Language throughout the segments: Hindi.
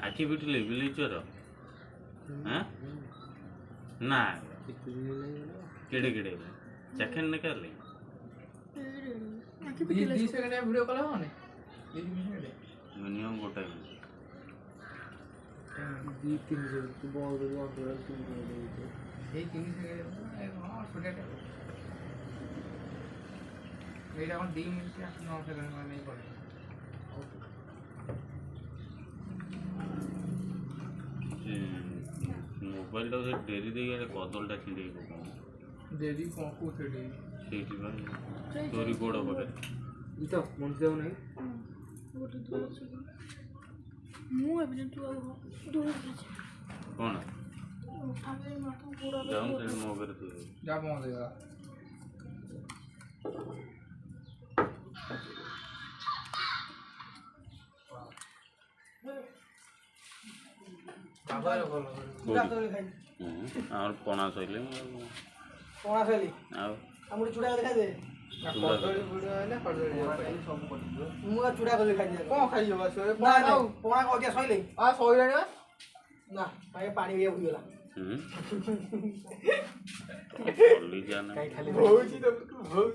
आखि बिटले बिलीचर हां ना केड़े केड़े सेकंड ने कर ले आखि बिटले 20 सेकंड वीडियो कॉल होने मिनिमम गोटा दी 3 सेकंड तो बहुत बहुत ये 3 सेकंड हां छोटा मेरा कौन 2 मिनट 9 सेकंड में नहीं पड़े मोबाइल टा से डेरी दे गए कदल टा छिंडे को डेरी को थे डेरी सेठी भाई तोरी गोड़ बगे ई तो मन से नहीं गोटे दो मु एबे तू दूर कौन उठावे माथा पूरा जाऊं से मोगर तू जा पहुंच देगा बाबा रे बोलो पूरा तो खाई और कोना सइले कोना सइली आ हमरे चूड़ा दिखा दे कदली वीडियो आइले कदली सब पटियो मु चूड़ा कदली खाई दे कोन खाइयो बस ना पोणा को के सइले आ सइले ना भाई पानी भी उगला बोली जाना काई खाली होची तो बहुत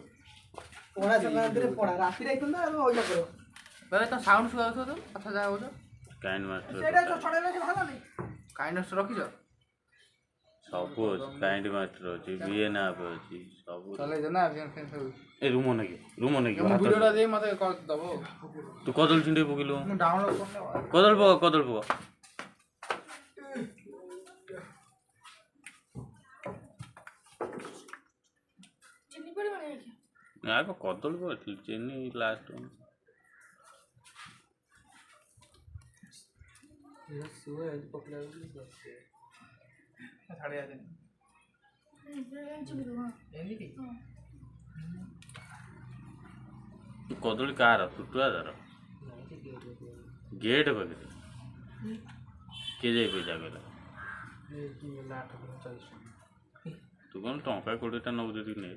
पोणा संक्रांति रे पोणा राती रे तुम ना होइला करो बे तो साउंड सुआ तो अच्छा जा हो जो काइंड मास्टर सेटा तो छडे रे भालो नहीं काइंड मास्टर रखी जो सब काइंड मास्टर अछि बीएन आप अछि सब चले जना अभियान फेन सब ए रूम ने के वीडियो ला दे मते कर दबो तू कदल छिंडे पकिलो मु डाउनलोड करले कदल पक चिन्नी पड़े बने क्या यार कदल पक चेनी लास्ट ये सुबह आज पकड़ा साढ़े आ दिन चिन्नी दो हां एनी की कदली कार टुटुआ दर गेट बगे के जाई पे जागला ये की लाट 40 तू कौन टंका 20टा नौ दे ने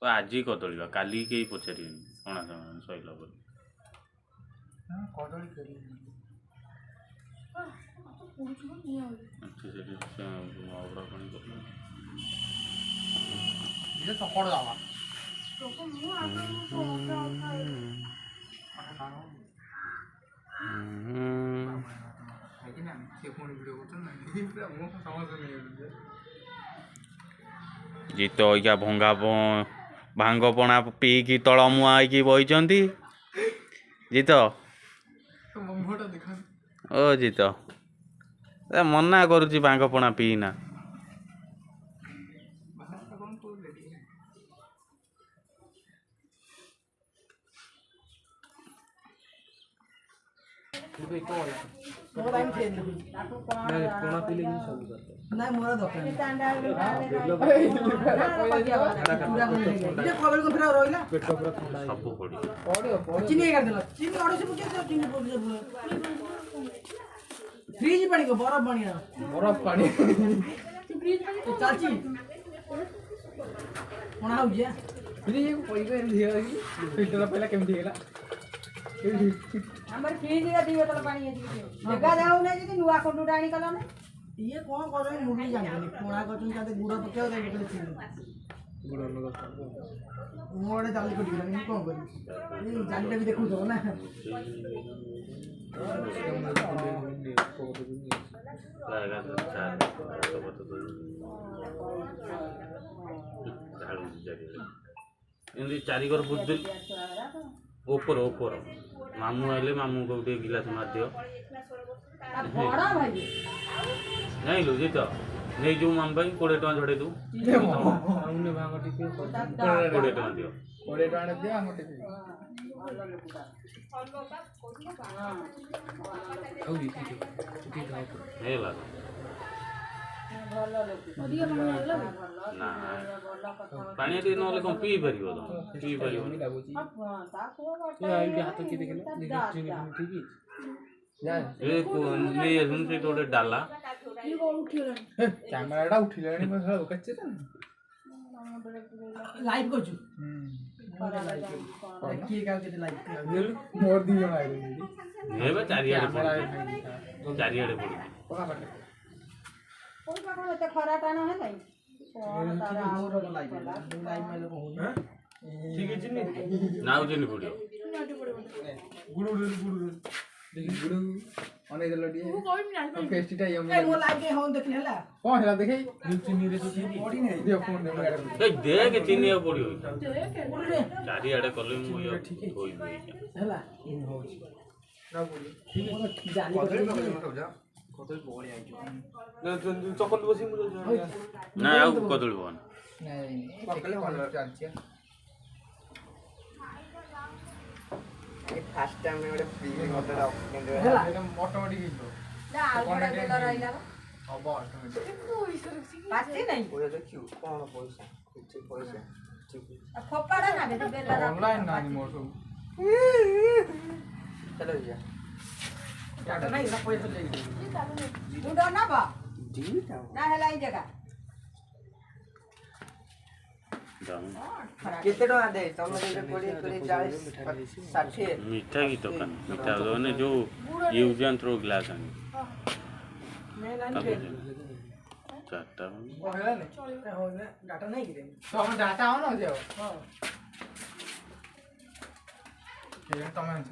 तो आज ही कदली काली के पचारि कोना सइला पर हां कदली करी तो पूछ लो नहीं आवे अच्छा से आवड़ा पानी कर ये तो पड़ जावा तो मु आगे तो उठा लेकिन हम से फोन वीडियो करते ना पूरा मो समझ नहीं जीतो या भंगा भांग पणा पीकी तल मुआ की बइचंती जीत तो मम्मोटा दिखा ओ जीत ए मना करूची भांग पणा पीना ये तो वाला मोर टाइम चेंज नहीं कोना पीले नहीं सब करते नहीं मोर दरकार ये खबर को फिर रोइला पेट पूरा ठंडा है सब पड़ी पड़ो चीनी कर देला चीनी ऑर्डर से पूछे चीनी बोल दे फ्रिज पानी को बर्फ पानी फ्रिज में चाची कोना हो गया फ्रिज को कोई को दिया फिल्टर पहला केम दिएला हमर फ्रिज रे दियो तल पानी जगह जाऊ नै जदी नुआ कोटू डाणी कला नै ये कौन कर रहे मुड़ी जाने कोना को तुम जाते गुड़ पकाओ दे के चीनी गुड़ लगा मोड़े जाली को दिला नहीं कौन करी ये जाली भी देखु तो ना लगा तो चार तो झाड़ू जारी इंदी चारी कर बुद्ध ऊपर मामू आइले मामू को उठे गिलास मार दियो बड़ा भाई नहीं लो जीत नहीं जो माम भाई 20 टका झड़े तू हमने भांग टिके 20 टका दियो 20 टका दिया हम टिके खाऊ दी ठीक खाओ हे ला अधिक पानी लागला ना पानी दी नले कोन पी परियो तो पी परियो नहीं लागो छी ता को ये आई हाथ की देखले ठीक है ନେଇ ଆସୁନ ସେଇଠି ଗୋଟେ ଡାଲା ଇଏ କଣ ଉଠିଗଲାଣି କ୍ୟାମେରାଟା ଉଠିଲାଣି ମୋ ଶଳା କାଚେ ତ ଲାଇଭ କରୁଛୁ କିଏ କାଉ କେତେ ଲାଇଭ ମୋର ଦି ଜଣ ଆଇଲେଣି ଏବେ ଚାରିଆଡ଼େ ପଡୁଛି କୋଉ ପାଖ ଏତେ ଖରା ଟାଣ ହେଲାଇ ଠିକ ଅଛି ନା ଆଉ ଚିନି ପଡ଼ିବ ଗୁଡୁ ଗୁଡୁ ଅନେଇ ଦେଲ ଟିକେ ମୁଁ କହିବି ନା ଫେଷ୍ଟିଟା ମୋ ଲାଇଭ ହଉନ ଦେଖିଲି ହେଲା କଣ ହେଲା ଦେଖେଇ ଚିନିରେ ତ ଚିନି ପଡି ନାହିଁ ଦିଅ ଫୋନ ଦେ ମୁଁ ଏ ଦେଖ ଚିନିବାକୁ ପଡ଼ିବ ଗୁଡୁରେ ଚାରିଆଡ଼େ କଲେ ମୁଁ ଧୋଇବି ହେଲା ହଉଛି ନା ପଡି ଠିକ ଜାଲି କଦଳୀ ବଳି ଆଇଛୁ ନା ଚକଲ ବସି ମୁଁ ନା ଆଉ କଦଳୀ ବନ ନାଇଁ ପକଲେ ଭଲ ଚାଲିଛି ফার্স্ট টাইম ଗୋଟେ ଫ୍ରି ମଟର ଅପସନ୍ ହେଲା ଅଟୋମେଟିକ ହେଇଯିବ ନା ଆଉ ଗୋଟେ ବେଲ ରହିଲା ହବ ଅଟୋମେଟିକ ପାଚି ନାହିଁ ପଇସା ଦେଖିବୁ କ'ଣ ପଇସା କିଛି ପଇସା ଫୋପାଡା ନା ବେଲ ଅନଲାଇନ ନାହିଁ ମୋର ସବୁ ଚାଲ ଯିବା କାଟ ନାହିଁ ନା ପଇସା ଦେଇକି ଗୁଣ୍ଡ ନବ ଦିଟା ନା ହେଲା ଏଇ ଜାଗା କେତେ ଟଙ୍କା ଦେ ତମେ ଦେଇଛ 20 40 40 60 ମିଠା କି ଦୋକାନ ମିଠା ମାନେ ଯୋଉ ୟୁଜ୍ ଆଣ୍ଡ ଥ୍ରୋ ଗ୍ଲାସ୍ ଆଣି ଚାରିଟା କହିଲାନି ଡାଟା ନାହିଁ କି ତମ ଡାଟା ଅନ ଅଛି ଆଉ ହଁ ତମେ ଆଣିଛ